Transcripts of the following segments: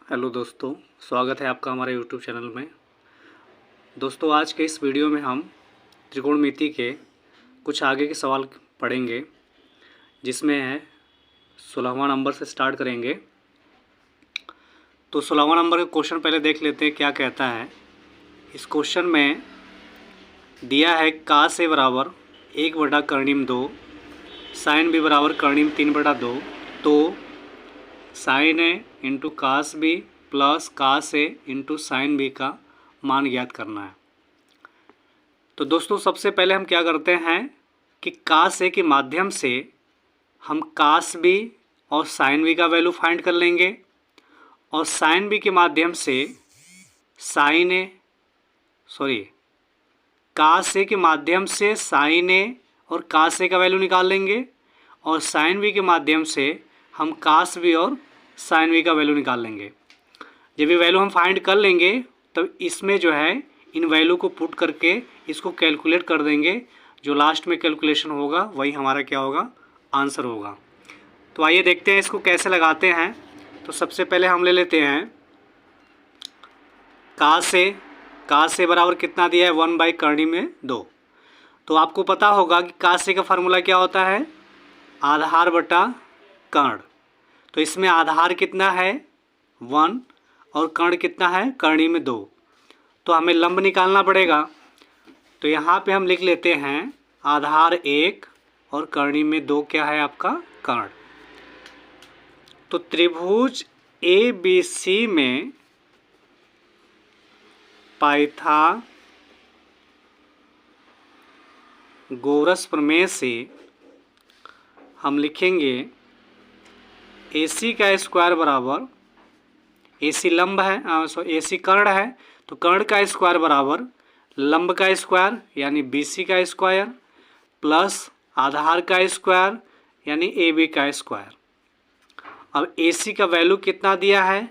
Hello दोस्तों, स्वागत है आपका हमारे यूट्यूब चैनल में। दोस्तों, आज के इस वीडियो में हम त्रिकोणमिति के कुछ आगे के सवाल पढ़ेंगे, जिसमें है 16वां नंबर से स्टार्ट करेंगे। तो 16वां नंबर का क्वेश्चन पहले देख लेते हैं क्या कहता है। इस क्वेश्चन में दिया है cos A बराबर 1/2 sin B बराबर 3/2। तो sin A into cos B plus cos A into sine B का मान ज्ञात करना है। तो दोस्तों, सबसे पहले हम क्या करते हैं कि कास ए के माध्यम से हम कास बी और साइन बी का वैल्यू फाइंड कर लेंगे, और साइन बी के माध्यम से कास ए के माध्यम से साइन ए और कास ए का वैल्यू निकाल लेंगे, और साइन बी के माध्यम से हम कास बी और साइन बी का वैल्यू निकाल लेंगे। जब ये वैल्यू हम फाइंड कर लेंगे तब इसमें जो है इन वैल्यू को पुट करके इसको कैलकुलेट कर देंगे। जो लास्ट में कैलकुलेशन होगा वही हमारा क्या होगा, आंसर होगा। तो आइए देखते हैं इसको कैसे लगाते हैं। तो सबसे पहले हम ले लेते हैं कास ए बराबर कितना दिया है 1/2। तो आपको पता होगा कि कास ए का फार्मूला क्या होता है, आधार बटा कर्ण। तो इसमें आधार कितना है 1 और कर्ण कितना है करणी में 2। तो हमें लंब निकालना पड़ेगा। तो यहाँ पे हम लिख लेते हैं आधार 1 और करणी में 2 क्या है आपका कर्ण। तो त्रिभुज ABC में पाइथागोरस प्रमेय से हम लिखेंगे AC का स्क्वायर बराबर, AC लंब है, AC कर्ण है, तो कर्ण का स्क्वायर बराबर लंब का स्क्वायर यानी BC का स्क्वायर प्लस आधार का स्क्वायर यानी AB का स्क्वायर। अब AC का वैल्यू कितना दिया है,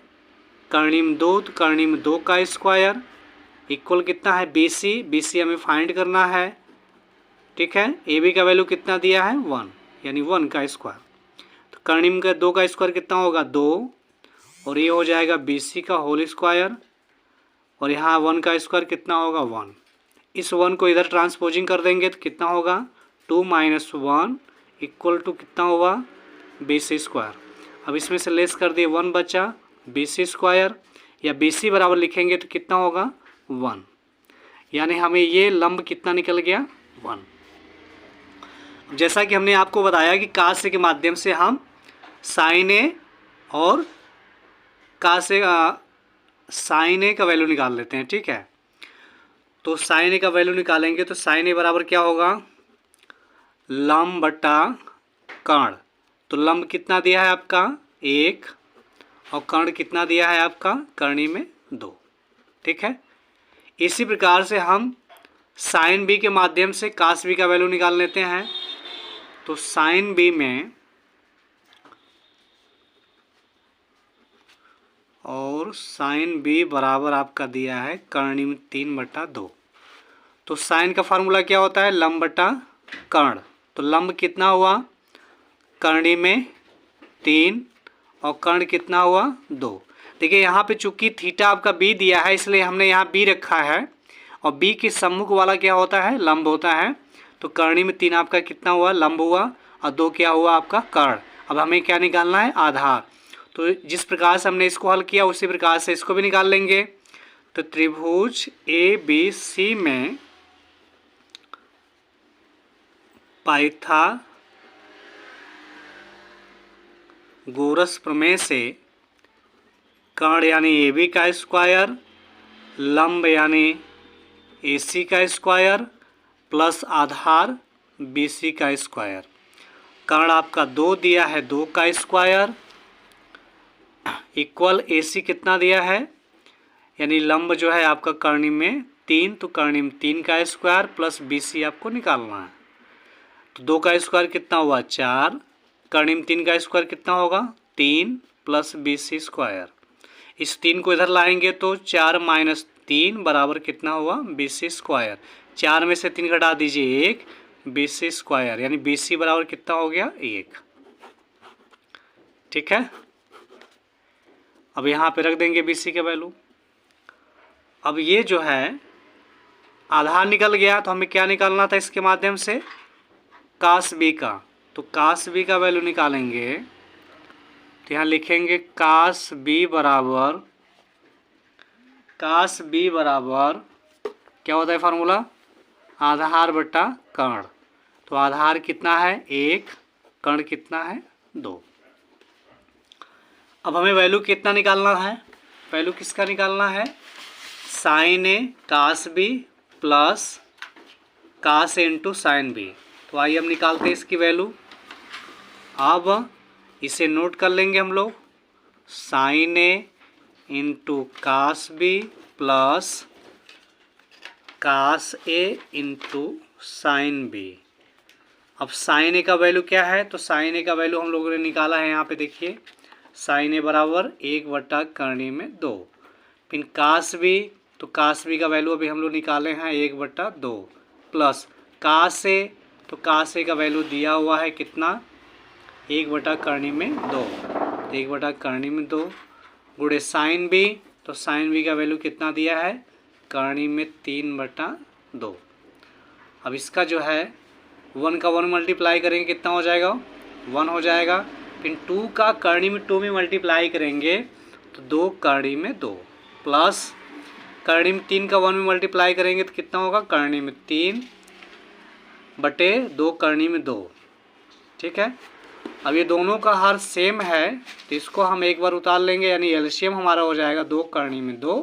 करणी में 2, तो करणी में 2 का स्क्वायर इक्वल कितना है BC हमें फाइंड करना है, ठीक है। AB का वैल्यू कितना दिया है 1 यानी 1 का स्क्वायर। तो करणी में 2 का स्क्वायर कितना होगा 2, और ये हो जाएगा BC का होल स्क्वायर, और यहाँ 1 का स्क्वायर कितना होगा 1। इस 1 को इधर ट्रांसपोजिंग कर देंगे तो कितना होगा 2 - 1 इक्वल टू कितना होगा BC स्क्वायर। अब इसमें से लेस कर दिए 1 बचा BC स्क्वायर, या BC बराबर लिखेंगे तो कितना होगा 1, यानी हमें ये लंब कितना निकल गया 1। जैसा कि हमने आपको बताया कि कास ए के माध्यम से हम साइन ए और साइन ए का वैल्यू निकाल लेते हैं, ठीक है। तो साइन ए का वैल्यू निकालेंगे तो साइन ए बराबर क्या होगा लंब बटा कर्ण। तो लंब कितना दिया है आपका 1 और कर्ण कितना दिया है आपका करणी में 2, ठीक है। इसी प्रकार से हम साइन बी के माध्यम से कास बी का वैल्यू निकाल लेते हैं। तो साइन बी में और साइन बी बराबर आपका दिया है करणी में 3/2। तो साइन का फार्मूला क्या होता है लंब बटा कर्ण। तो लंब कितना हुआ करणी में 3 और कर्ण कितना हुआ 2। देखिए यहाँ पे चूंकि थीटा आपका बी दिया है इसलिए हमने यहाँ बी रखा है, और बी के सम्मुख वाला क्या होता है लंब होता है। तो करणी में 3 आपका कितना हुआ लंब हुआ, और 2 क्या हुआ आपका कर्ण। अब हमें क्या निकालना है आधार। तो जिस प्रकार से हमने इसको हल किया उसी प्रकार से इसको भी निकाल लेंगे। तो त्रिभुज ABC में पाइथागोरस प्रमेय से कर्ण यानी AB का स्क्वायर, लंब यानी AC का स्क्वायर प्लस आधार BC का स्क्वायर। कर्ण आपका 2 दिया है 2 का स्क्वायर इक्वल AC कितना दिया है, यानी लंब जो है आपका करणी में 3, तो करणी में 3 का स्क्वायर प्लस BC आपको निकालना है। तो 2 का स्क्वायर कितना हुआ 4, करणी में 3 का स्क्वायर कितना होगा 3 प्लस BC स्क्वायर। इस 3 को इधर लाएंगे तो 4 - 3 बराबर कितना हुआ BC स्क्वायर। 4 में से 3 घटा दीजिए 1 BC स्क्वायर, यानी BC बराबर कितना हो गया 1, ठीक है। अब यहाँ पे रख देंगे BC का वैल्यू। अब ये जो है आधार निकल गया, तो हमें क्या निकालना था इसके माध्यम से, कास B का। तो कास B का वैल्यू निकालेंगे तो यहाँ लिखेंगे कास B बराबर क्या होता है फार्मूला, आधार बटा कर्ण। तो आधार कितना है 1, कर्ण कितना है 2। अब हमें वैल्यू कितना निकालना है, वैल्यू किसका निकालना है, sine A cos B plus cos A into sine B। तो आइए हम निकालते हैं इसकी वैल्यू। अब इसे नोट कर लेंगे हम लोग, sine A into cos B plus cos A into sine B। अब साइन A का वैल्यू क्या है, तो साइन A का वैल्यू हम लोगों ने निकाला है, यहाँ पे देखिए साइन A बराबर 1 बटा करणी में 2। फिर कास B, तो कास B का वैल्यू अभी हम लोग निकाले हैं 1 बटा 2 प्लस कास A, तो कास A का वैल्यू दिया हुआ है कितना, 1 बटा करणी में 2, 1 बटा करणी में 2 गुणे साइन B, तो साइन B का वैल्यू कितना दिया है, करणी में 3 बटा 2। अब इसका जो है 1 का 1 मल्टीप्लाई करेंगे कितना हो जाएगा, 1 हो जाएगा। फिर 2 का करणी में 2 में मल्टीप्लाई करेंगे तो 2 करणी में 2 प्लस करणी में 3 का 1 में मल्टीप्लाई करेंगे तो कितना होगा, करणी में 3 बटे 2 करणी में 2। ठीक है, अब ये दोनों का हर सेम है तो इसको हम एक बार उतार लेंगे, यानी एलसीएम हमारा हो जाएगा 2 करणी में 2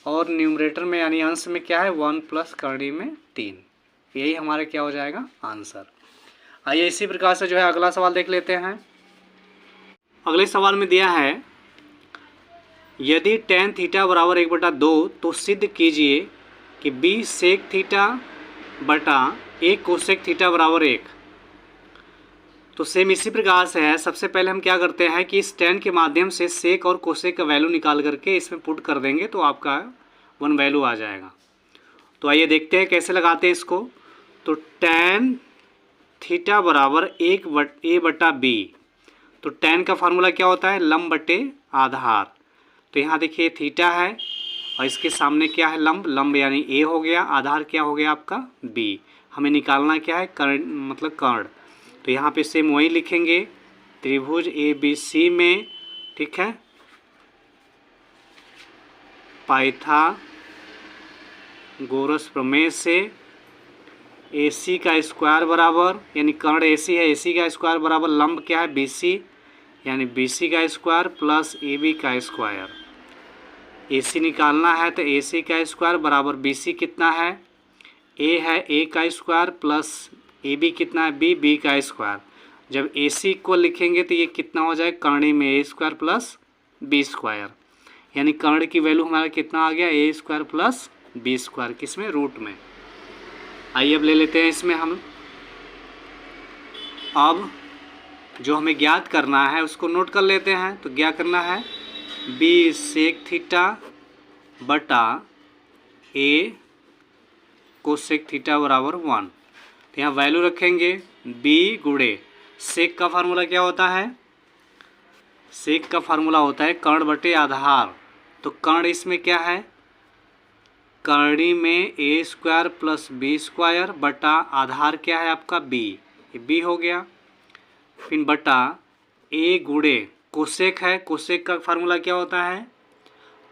और न्यूमरेटर में यानी अंश में क्या है 1 प्लस करणी में 3। यही हमारा क्या हो जाएगा आंसर। आइए इसी प्रकार से जो है अगला सवाल देख लेते हैं। अगले सवाल में दिया है यदि tan थीटा बराबर 1/2 तो सिद्ध कीजिए कि b सेक थीटा बटा a कोसेक थीटा बराबर 1। तो सेम इसी प्रकार से है। सबसे पहले हम क्या करते हैं कि इस tan के माध्यम से सेक और कोसेक का वैल्यू निकाल करके इसमें पुट कर देंगे तो आपका 1 वैल्यू आ जाएगा। तो आइए देखते हैं कैसे लगाते हैं इसको। तो tan थीटा बराबर a बटा b, तो tan का फार्मूला क्या होता है, लंब बटे आधार। तो यहाँ देखिए थीटा है और इसके सामने क्या है लंब, लंब यानी a हो गया, आधार क्या हो गया आपका b। हमें निकालना क्या है, कर्ण मतलब कर्ण। तो यहाँ पे सेम वही लिखेंगे त्रिभुज ABC में, ठीक है, पाइथागोरस प्रमेय से AC का स्क्वायर बराबर, यानी कर्ण AC है, AC का स्क्वायर बराबर लंब क्या है BC, यानी BC का स्क्वायर प्लस AB का स्क्वायर। AC निकालना है तो AC का स्क्वायर बराबर BC कितना है, A है A का स्क्वायर प्लस AB कितना है B का स्क्वायर। जब AC को लिखेंगे तो ये कितना हो जाए, करणी में A square plus B square, यानी कर्ण की वैल्यू हमारा कितना आ गया, A square plus B square, किसमें रूट में। आइए अब ले लेते हैं इसमें हम, अब जो हमें ज्ञात करना है उसको नोट कर लेते हैं। तो क्या करना है, b सेक थीटा बटा a कोसेक थीटा बराबर 1। तो यहाँ वैल्यू रखेंगे b गुणे सेक का फार्मूला क्या होता है, सेक का फार्मूला होता है कर्ण बटे आधार। तो कर्ण इसमें क्या है, करणी में a square plus b square बटा आधार क्या है आपका b, ये b हो गया। फिर बटा a गुणे कोसेक है, कोसेक का फार्मूला क्या होता है,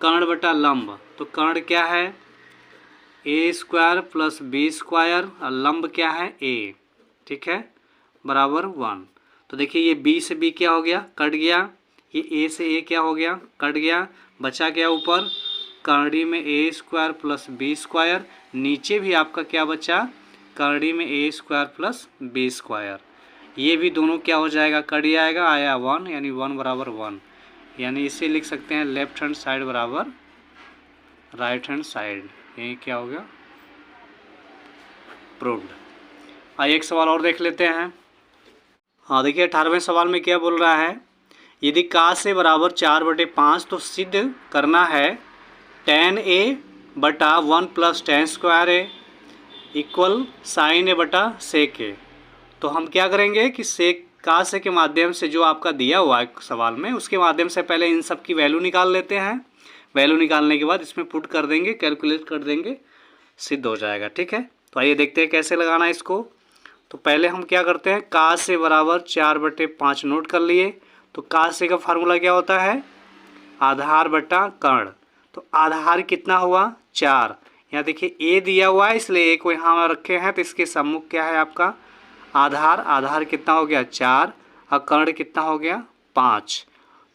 कर्ण बटा लंब। तो कर्ण क्या है a square plus b square और लंब क्या है a, ठीक है, बराबर 1। तो देखिए ये b से b क्या हो गया, कट गया, ये a से a क्या हो गया, कट गया, बचा क्या ऊपर, करणी में a square plus b square, नीचे भी आपका क्या बचा, करणी में a square plus b square. ये भी दोनों क्या हो जाएगा, कट जाएगा, आया 1, यानी 1 बराबर 1, यानी इसे लिख सकते हैं लेफ्ट हैंड साइड बराबर राइट हैंड साइड। यही क्या हो गया, प्रूव्ड। आइए एक सवाल और देख लेते हैं। हाँ देखिए 18वें सवाल में क्या बोल रहा है, यदि का से बराबर 4/5 तो सिद्ध करना है tan a बटा 1 plus tan square a equal sine a बटा सेक a। तो हम क्या करेंगे कि सेक का से के माध्यम से जो आपका दिया हुआ है सवाल में, उसके माध्यम से पहले इन सब की वैल्यू निकाल लेते हैं। वैल्यू निकालने के बाद इसमें पुट कर देंगे, कैलकुलेट कर देंगे, सिद्ध हो जाएगा। ठीक है, तो आइए देखते हैं कैसे लगाना है इसको। तो पहले हम क्या करते हैं, का से बराबर 4/5 नोट कर लिए। तो का से का फार्मूला क्या होता है, आधार बटा कर्ण। तो आधार कितना हुआ, 4। यहाँ देखिए ए दिया हुआ है, इसलिए ए को यहाँ रखे हैं, तो इसके सम्मुख क्या है आपका आधार। आधार कितना हो गया 4 और कर्ण कितना हो गया 5।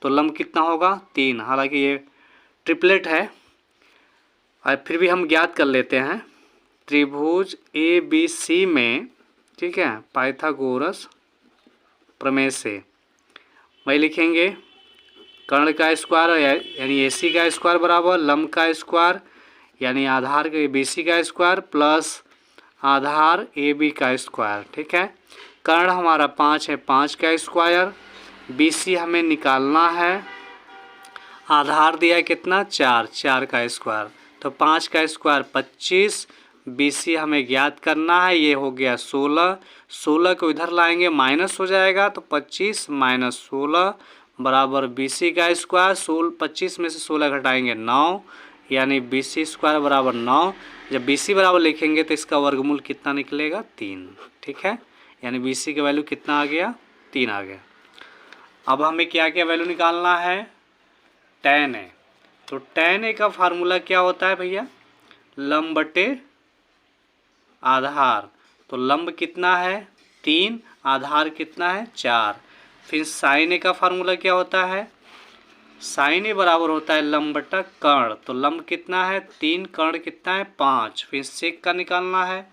तो लंब कितना होगा 3। हालांकि ये ट्रिपलेट है और फिर भी हम ज्ञात कर लेते हैं। त्रिभुज ABC में, ठीक है, पाइथागोरस प्रमेय से वही लिखेंगे, कर्ण का स्क्वायर यानी AC का स्क्वायर बराबर लंब का स्क्वायर यानी आधार के BC का स्क्वायर प्लस आधार AB का स्क्वायर। ठीक है, कर्ण हमारा 5 है, 5 का स्क्वायर, BC हमें निकालना है, आधार दिया है कितना 4, 4 का स्क्वायर, तो 5 का स्क्वायर 25, BC हमें ज्ञात करना है, ये हो गया 16। 16 को इधर लाएंगे माइनस हो जाएगा, तो 25 - 16 बराबर BC का स्क्वायर। 25 में से 16 घटाएंगे 9, यानी BC स्क्वायर बराबर 9। जब BC बराबर लिखेंगे तो इसका वर्गमूल कितना निकलेगा 3। ठीक है, यानी BC का वैल्यू कितना आ गया 3 आ गया। अब हमें क्या क्या वैल्यू निकालना है, tan A। तो tan A का फार्मूला क्या होता है भैया, लंब बटे आधार। तो लंब कितना है 3, आधार कितना है 4। फिर sin A का फार्मूला क्या होता है, sin A बराबर होता है लंब बटा कर्ण। तो लंब कितना है 3, कर्ण कितना है 5। फिर सेक का निकालना है,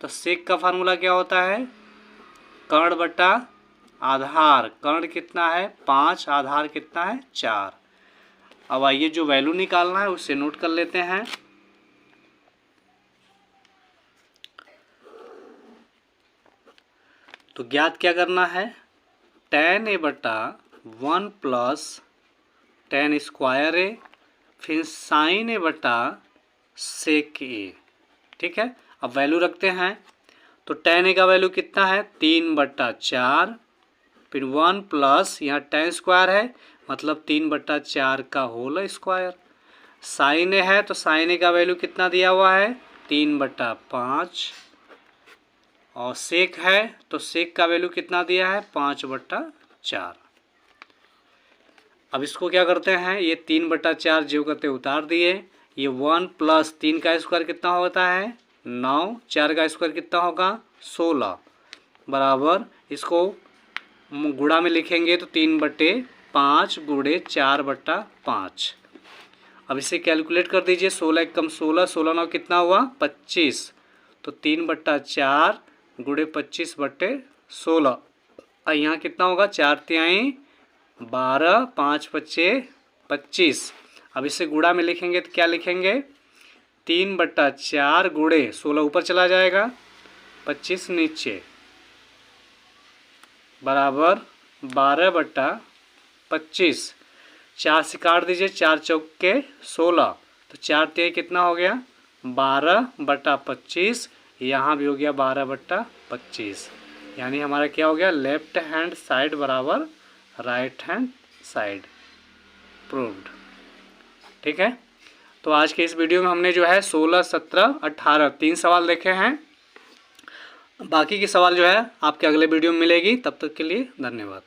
तो सेक का फार्मूला क्या होता है, कर्ण बटा आधार। कर्ण कितना है 5, आधार कितना है 4। अब आइए जो वैल्यू निकालना है उससे नोट कर लेते हैं। तो ज्ञात क्या करना है, tan A बटा 1 प्लस tan स्क्वायर A, फिर sin A बटा सेक A। ठीक है, अब वैल्यू रखते हैं। तो tan A का वैल्यू कितना है 3/4, फिर 1 प्लस यहाँ tan स्क्वायर है मतलब 3/4 का होल स्क्वायर। sin A है तो sin A का वैल्यू कितना दिया हुआ है 3/5, और सेक है तो सेक का वैल्यू कितना दिया है 5/4। अब इसको क्या करते हैं, ये 3/4 जो करते उतार दिए, ये 1 प्लस 3 का स्क्वायर कितना होता है 9, 4 का स्क्वायर कितना होगा 16 बराबर, इसको गुणा में लिखेंगे तो 3/5 गुणे 4/5। अब इसे कैलकुलेट कर दीजिए, 16 कम 16, 16 9 कितना हुआ 25। तो 3/4 गुणे 25/16, और यहाँ कितना होगा 4 तिहाई 12, 5 5 25। अब इसे गुणा में लिखेंगे तो क्या लिखेंगे 3/4 गुणे 16 ऊपर चला जाएगा 25 नीचे बराबर 12/25। 4 से काट दीजिए, 4 चौके 16, तो 4 तिहाई कितना हो गया 12/25। यहाँ भी हो गया 12/25, यानी हमारा क्या हो गया लेफ्ट हैंड साइड बराबर राइट हैंड साइड, प्रूव्ड। ठीक है, तो आज के इस वीडियो में हमने जो है 16, 17, 18 3 सवाल देखे हैं। बाकी के सवाल जो है आपके अगले वीडियो में मिलेगी। तब तक के लिए धन्यवाद।